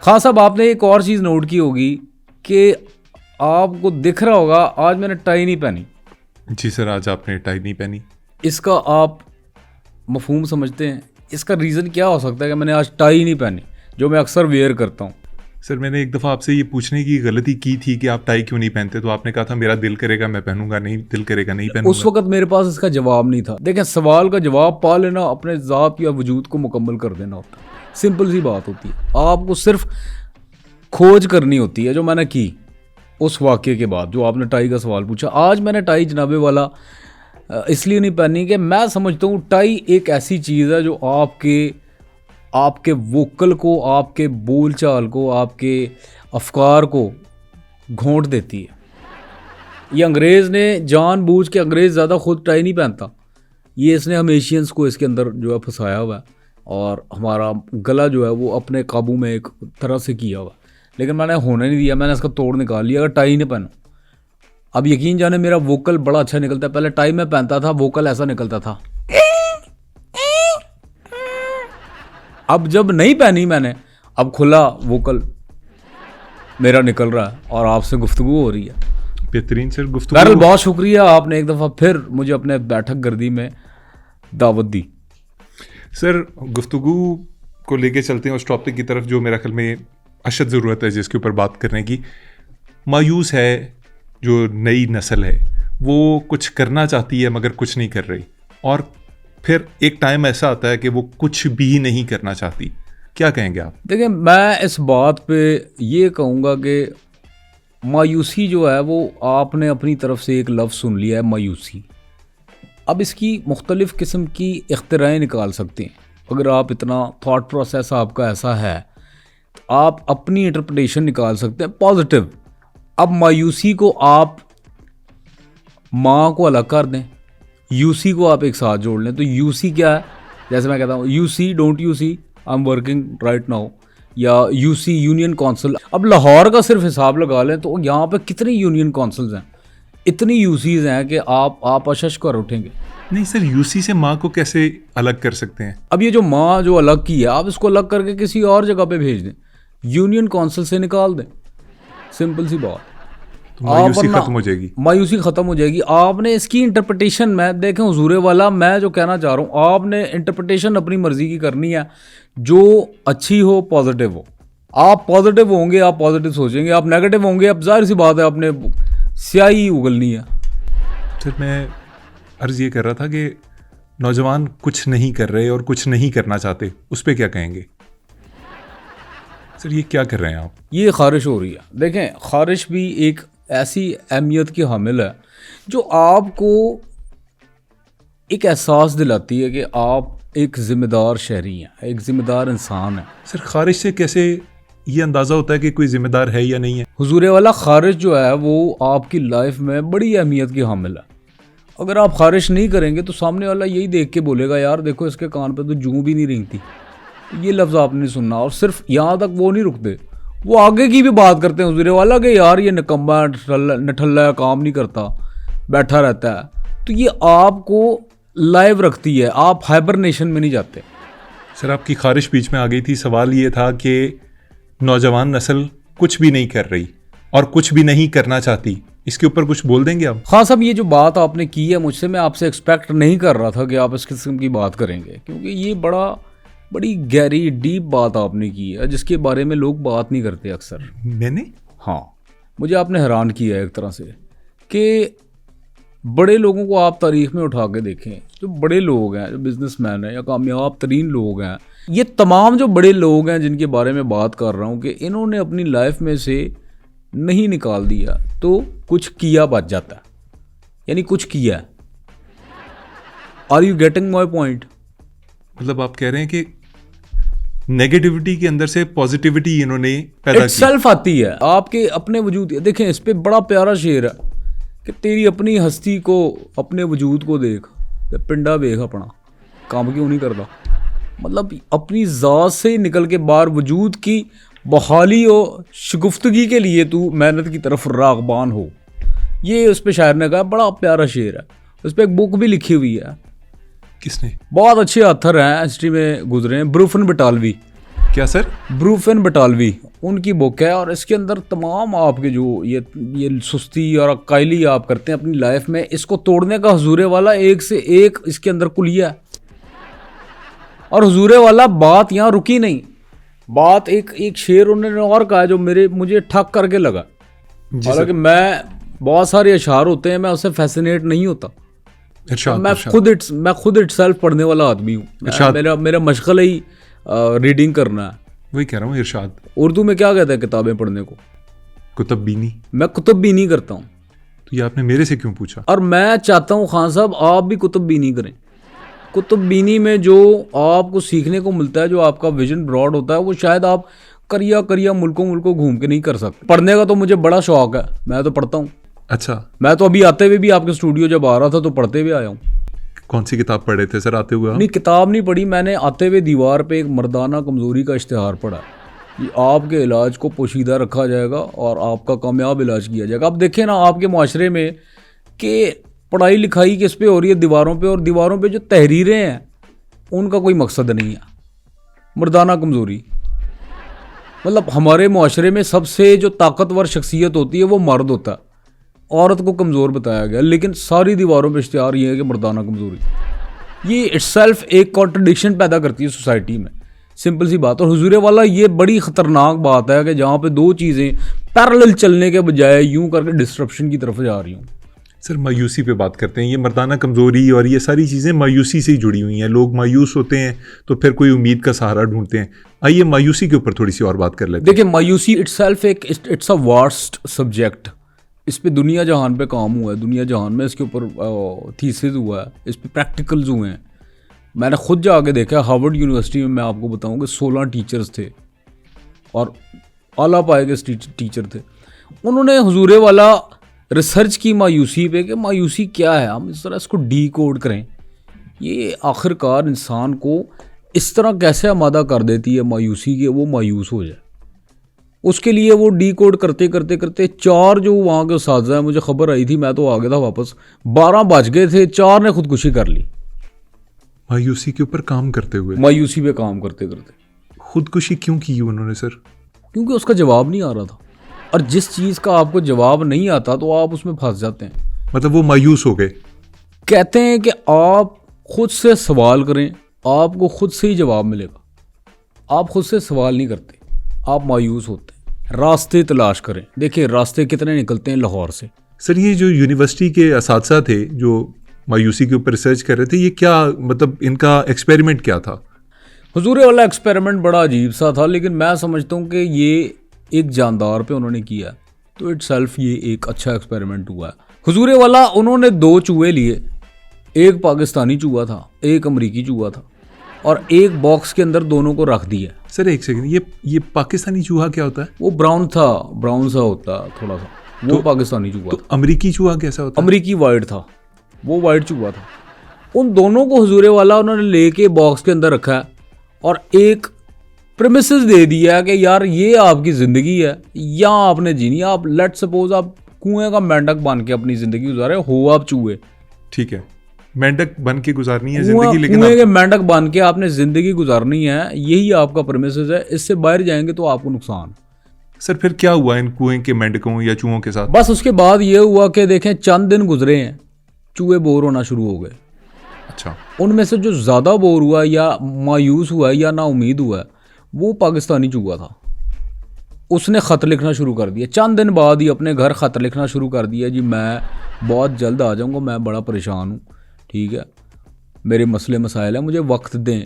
खान साहब आपने एक और चीज़ नोट की होगी कि आपको दिख रहा होगा आज मैंने टाई नहीं पहनी। जी सर, आज आपने टाई नहीं पहनी। इसका आप मफहूम समझते हैं? इसका रीज़न क्या हो सकता है कि मैंने आज टाई नहीं पहनी जो मैं अक्सर वेयर करता हूँ? सर मैंने एक दफ़ा आपसे ये पूछने की गलती की थी कि आप टाई क्यों नहीं पहनते, तो आपने कहा था मेरा दिल करेगा मैं पहनूंगा, नहीं दिल करेगा नहीं पहनूंगा। उस वक्त मेरे पास इसका जवाब नहीं था। देखें, सवाल का जवाब पा लेना अपने ज़ात या वजूद को मुकम्मल कर देना होता है। सिंपल सी बात होती है। आपको सिर्फ खोज करनी होती है जो मैंने की उस वाक़े के बाद। जो आपने टाई का सवाल पूछा, आज मैंने टाई जनाबे वाला इसलिए नहीं पहनी कि मैं समझता हूँ टाई एक ऐसी चीज़ है जो आपके वोकल को, आपके बोलचाल को, आपके अफकार को घोंट देती है। ये अंग्रेज़ ने जानबूझ के, अंग्रेज़ ज़्यादा खुद टाई नहीं पहनता, ये इसने हम एशियंस को इसके अंदर जो है फंसाया हुआ है और हमारा गला जो है वो अपने काबू में एक तरह से किया हुआ। लेकिन मैंने होने नहीं दिया, मैंने इसका तोड़ निकाल लिया। अगर टाई नहीं पहनूं, अब यकीन जाने मेरा वोकल बड़ा अच्छा निकलता है। पहले टाई में पहनता था, वोकल ऐसा निकलता था। अब जब नहीं पहनी मैंने, अब खुला वोकल मेरा निकल रहा है और आपसे गुफ्तगू हो रही है। बेहतरीन सर गुफ्तगू। बहरहाल बहुत शुक्रिया, आपने एक दफ़ा फिर मुझे अपने बैठक गर्दी में दावत दी। सर गुफ्तगू को लेके चलते हैं उस टॉपिक की तरफ जो मेरा ख्याल में अशद ज़रूरत है जिसके ऊपर बात करने की। मायूस है जो नई नस्ल है, वो कुछ करना चाहती है मगर कुछ नहीं कर रही, और फिर एक टाइम ऐसा आता है कि वो कुछ भी नहीं करना चाहती। क्या कहेंगे आप? देखिए, मैं इस बात पे ये कहूँगा कि मायूसी जो है वो आपने अपनी तरफ से एक लफ्ज़ सुन लिया है, मायूसी। अब इसकी मुख्तलिफ़ किस्म की इख्तिराएँ निकाल सकते हैं। अगर आप इतना थॉट प्रोसेस आपका ऐसा है तो आप अपनी इंटरप्रिटेशन निकाल सकते हैं पॉजिटिव। अब मायूसी को आप माँ को अलग कर दें, यूसी को आप एक साथ जोड़ लें, तो यूसी क्या है? जैसे मैं कहता हूँ UC, don't you see I am working right now, या यूसी यूनियन काउंसिल। अब लाहौर का सिर्फ हिसाब लगा लें तो यहाँ पे कितनी यूनियन काउंसिल्स हैं, इतनी यूसीज हैं कि आप अशश कर उठेंगे। नहीं सर, यूसी से माँ को कैसे अलग कर सकते हैं? अब ये जो माँ जो अलग की है, आप इसको अलग करके किसी और जगह पे भेज दें, यूनियन काउंसिल से निकाल दें, सिंपल सी बात। तो मायूसी खत्म हो जाएगी। मायूसी खत्म हो जाएगी। आपने इसकी इंटरप्रिटेशन में देखें हुजूरे वाला, मैं जो कहना चाह रहा हूँ, आपने इंटरप्रिटेशन अपनी मर्जी की करनी है जो अच्छी हो, पॉजिटिव हो। आप पॉजिटिव होंगे, आप पॉजिटिव सोचेंगे, आप नेगेटिव होंगे, अब जाहिर सी बात है आपने स्याही उगलनी है। सर मैं अर्ज़ ये कर रहा था कि नौजवान कुछ नहीं कर रहे और कुछ नहीं करना चाहते, उस पर क्या कहेंगे? सर ये क्या कर रहे हैं आप? ये ख़ारिश हो रही है। देखें, ख़ारिश भी एक ऐसी अहमियत की हामिल है जो आपको एक एहसास दिलाती है कि आप एक ज़िम्मेदार शहरी हैं, एक ज़िम्मेदार इंसान हैं। सर ख़ारिश से कैसे ये अंदाज़ा होता है कि कोई ज़िम्मेदार है या नहीं है? हुजूरे वाला, ख़ारिश जो है वो आपकी लाइफ में बड़ी अहमियत की हामिल है। अगर आप ख़ारिश नहीं करेंगे तो सामने वाला यही देख के बोलेगा, यार देखो इसके कान पे तो जूं भी नहीं रेंगती। ये लफ्ज़ आपने सुनना, और सिर्फ यहाँ तक वो नहीं रुकते, वो आगे की भी बात करते हैं हुजूरे वाला कि यार ये निकम्मा नठल्ला काम नहीं करता, बैठा रहता है। तो ये आपको लाइव रखती है, आप हाइबरनेशन में नहीं जाते। सर आपकी ख़ारिश बीच में आ गई थी। सवाल ये था कि नौजवान नस्ल कुछ भी नहीं कर रही और कुछ भी नहीं करना चाहती, इसके ऊपर कुछ बोल देंगे आप? हाँ साहब, ये जो बात आपने की है मुझसे, मैं आपसे एक्सपेक्ट नहीं कर रहा था कि आप इस किस्म की बात करेंगे, क्योंकि ये बड़ी गहरी डीप बात आपने की है जिसके बारे में लोग बात नहीं करते अक्सर। मैंने? हाँ, मुझे आपने हैरान किया है एक तरह से कि बड़े लोगों को आप तारीख में उठा के देखें, जो बड़े लोग हैं, जो बिजनेसमैन हैं या कामयाब तरीन लोग हैं, ये तमाम जो बड़े लोग हैं जिनके बारे में बात कर रहा हूँ कि इन्होंने अपनी लाइफ में से नहीं निकाल दिया तो कुछ किया बच जाता है, यानी कुछ किया। Are you getting my point? मतलब आप कह रहे हैं कि नेगेटिविटी के अंदर से पॉजिटिविटी इन्होंने पैदा की, सेल्फ आती है आपके अपने वजूद। देखें, इस पे बड़ा प्यारा शेर है कि तेरी अपनी हस्ती को, अपने वजूद को देख, पिंडा देख अपना, काम क्यों नहीं करता। मतलब अपनी ज़ात से निकल के बाहर वजूद की बहाली और शगुफ्तगी के लिए तू मेहनत की तरफ रागबान हो। ये उस पर शायर ने कहा, बड़ा प्यारा शेर है। उस पर एक बुक भी लिखी हुई है। किसने? बहुत अच्छे ऑथर हैं, हिस्ट्री में गुजरे हैं, ब्रूफन बटालवी। क्या सर? ब्रूफन बटालवी, उनकी बुक है, और इसके अंदर तमाम आपके जो ये सुस्ती और अक्काइली आप करते हैं अपनी लाइफ में, इसको तोड़ने का हुजूरे वाला एक से एक इसके अंदर कुलिया है। और हुजूरे वाला बात यहाँ रुकी नहीं, बात एक शेर उन्होंने और कहा जो मुझे ठक करके लगा। हालांकि मैं बहुत सारे अशार होते हैं, मैं उससे फैसिनेट नहीं होता। मैं खुद इटसेल्फ पढ़ने वाला आदमी हूँ। मेरा मशगल ही रीडिंग करना है। वही कह रहा हूँ इरशाद। उर्दू में क्या कहते हैं किताबें पढ़ने को? कुतुब बीनी। मैं कुतुब बीनी करता हूँ। तो ये आपने मेरे से क्यों पूछा? और मैं चाहता हूँ खान साहब आप भी कुतुब बीनी करें। कुतुब बीनी में जो आपको सीखने को मिलता है, जो आपका विजन ब्रॉड होता है, वो शायद आप करिया मुल्कों घूम के नहीं कर सकते। पढ़ने का तो मुझे बड़ा शौक है, मैं तो पढ़ता हूँ। अच्छा। मैं तो अभी आते हुए भी आपके स्टूडियो जब आ रहा था तो पढ़ते हुए आया हूँ। कौन सी किताब पढ़े थे सर आते हुए? नहीं, किताब नहीं पढ़ी मैंने, आते हुए दीवार पे एक मर्दाना कमज़ोरी का इश्तिहार पढ़ा कि आपके इलाज को पोशीदा रखा जाएगा और आपका कामयाब इलाज किया जाएगा। अब देखें ना आपके माशरे में कि पढ़ाई लिखाई किस पे हो रही है? दीवारों पे, और दीवारों पे जो तहरीरें हैं उनका कोई मकसद नहीं है। मर्दाना कमज़ोरी, मतलब हमारे माशरे में सबसे जो ताकतवर शख्सियत होती है वो मर्द होता है, औरत को कमज़ोर बताया गया, लेकिन सारी दीवारों पे इश्तिहार ये है कि मर्दाना कमज़ोरी। ये इटसेल्फ एक कॉन्ट्रडिक्शन पैदा करती है सोसाइटी में, सिंपल सी बात। और हुजूरे वाला ये बड़ी ख़तरनाक बात है कि जहाँ पे दो चीज़ें पैरेलल चलने के बजाय यूं करके डिस्ट्रप्शन की तरफ जा रही हूँ। सर मायूसी पे बात करते हैं। ये मर्दाना कमज़ोरी और ये सारी चीज़ें मायूसी से ही जुड़ी हुई हैं। लोग मायूस होते हैं तो फिर कोई उम्मीद का सहारा ढूंढते हैं। आइए मायूसी के ऊपर थोड़ी सी और बात कर लेते हैं। देखिए मायूसी itself it's a vast subject. इस पे दुनिया जहान पे काम हुआ है, दुनिया जहान में इसके ऊपर थीसिस हुआ है, इस पे प्रैक्टिकल्स हुए हैं। मैंने खुद जाके देखा, हार्वर्ड यूनिवर्सिटी में मैं आपको बताऊं कि 16 टीचर्स थे और आला पाए के टीचर थे। उन्होंने हुजूरे वाला रिसर्च की मायूसी पे कि मायूसी क्या है, हम इस तरह इसको डी कोड करें। ये आखिरकार इंसान को इस तरह कैसे आमादा कर देती है मायूसी के वो मायूस हो जाए। उसके लिए वो डी कोड करते 4 जो वहाँ के उस्ताद हैं, मुझे खबर आई थी, मैं तो आ गया था वापस, 12 बज गए थे, 4 ने खुदकुशी कर ली मायूसी के ऊपर काम करते हुए। मायूसी पे काम करते खुदकुशी क्यों की उन्होंने सर? क्योंकि उसका जवाब नहीं आ रहा था, और जिस चीज़ का आपको जवाब नहीं आता तो आप उसमें फंस जाते हैं। मतलब वो मायूस हो गए। कहते हैं कि आप खुद से सवाल करें, आपको खुद से ही जवाब मिलेगा। आप खुद से सवाल नहीं करते, आप मायूस होते हैं। रास्ते तलाश करें। देखिए रास्ते कितने निकलते हैं लाहौर से। सर ये जो यूनिवर्सिटी के असातिज़ा थे जो मायूसी के ऊपर रिसर्च कर रहे थे, ये क्या मतलब इनका एक्सपेरिमेंट क्या था? हुजूरे वाला एक्सपेरिमेंट बड़ा अजीब सा था, लेकिन मैं समझता हूँ कि ये एक जानदार पे उन्होंने किया, तो इटसेल्फ ये एक अच्छा एक्सपेरिमेंट हुआ है। हुजूरे वाला उन्होंने 2 चूहे लिए, एक पाकिस्तानी चूहा था, एक अमरीकी चूहा था, और एक बॉक्स के अंदर दोनों को रख दिया। सर एक सेकंड, ये पाकिस्तानी चूहा क्या होता है? वो ब्राउन सा होता थोड़ा सा, वो पाकिस्तानी चूहा। तो अमरीकी चूहा कैसा होता है? अमरीकी वाइट था, वो वाइट चूहा था। उन दोनों को हुजूरे वाला उन्होंने लेके बॉक्स के अंदर रखा है और एक प्रेमिसेस दे दिया कि यार ये आपकी ज़िंदगी है, या आपने जीनी। आप लेट सपोज आप कुएं का मेंढक बन के अपनी ज़िंदगी गुजारे हो, आप चूहे, ठीक है, मेंढक बन के गुजारनी है ज़िंदगी, लेकिन कुएं के मेंढक बन के आपने ज़िंदगी गुजारनी है, यही आपका प्रेमिसेस है। इससे बाहर जाएंगे तो आपको नुकसान। सर फिर क्या हुआ इन कुएं के मेंढकों या चूहों के साथ? बस उसके बाद ये हुआ कि देखें चंद दिन गुजरे हैं, चूहे बोर होना शुरू हो गए। अच्छा। उनमें से जो ज़्यादा बोर हुआ या मायूस हुआ या ना उम्मीद हुआ, वो पाकिस्तानी चूहा था। उसने ख़त लिखना शुरू कर दिया, चंद दिन बाद ही अपने घर ख़त लिखना शुरू कर दिया, जी मैं बहुत जल्द आ जाऊँगा, मैं बड़ा परेशान हूँ, ठीक है, मेरे मसले मसाइल हैं, मुझे वक्त दें।